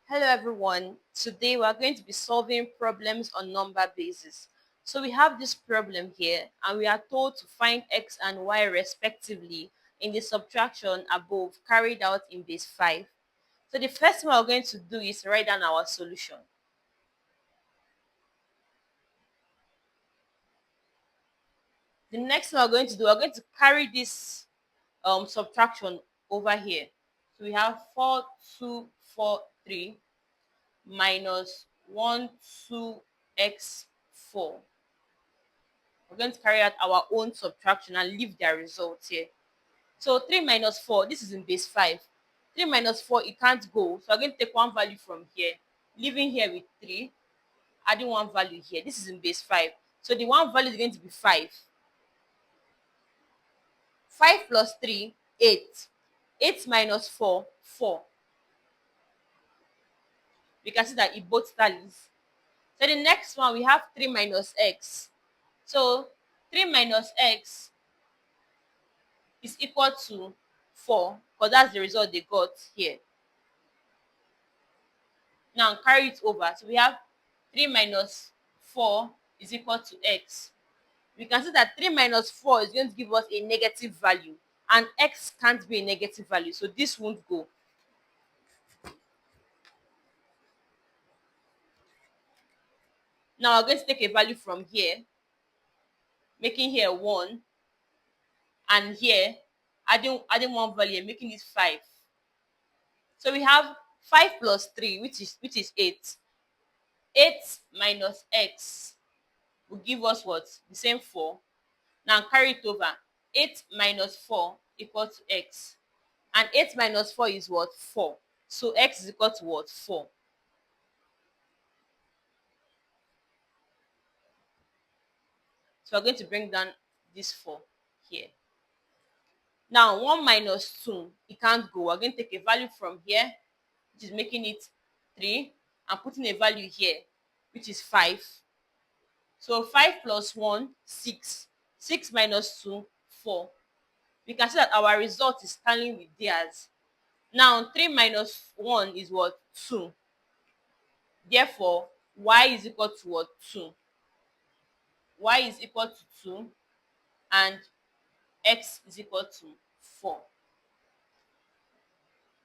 Hello everyone. Today we are going to be solving problems on number basis. So we have this problem here and we are told to find x and y respectively in the subtraction above carried out in base 5. So the first thing we are going to do is write down our solution. The next thing we are going to do, we are going to carry this subtraction over here. So we have 4243 minus 12x4. We're going to carry out our own subtraction and leave their results here. So 3 minus 4, this is in base 5. 3 minus 4, it can't go. So I'm going to take one value from here, leaving here with 3, adding one value here. This is in base 5. So the one value is going to be 5. 5 plus 3, 8. 8 minus 4, 4. We can see that it both tallies. So the next one, we have 3 minus x. So 3 minus x is equal to 4 because that's the result they got here. Now carry it over. So we have 3 minus 4 is equal to x. We can see that 3 minus 4 is going to give us a negative value and x can't be a negative value, so this won't go. Now we're going to take a value from here, making here 1, and here adding one value, making it 5. So we have 5 plus 3, which is 8. 8 minus x will give us what? The same 4. Now carry it over. 8 minus 4 equal to x. And 8 minus 4 is what? 4. So x is equal to what? 4. So we're going to bring down this 4 here. Now 1 minus 2, it can't go. We're going to take a value from here, which is making it 3, and putting a value here, which is 5. So 5 plus 1, 6. 6 minus 2, 4. We can see that our result is tallying with theirs. Now 3 minus 1 is what? 2. Therefore, y is equal to what? 2. Y is equal to 2 and x is equal to 4.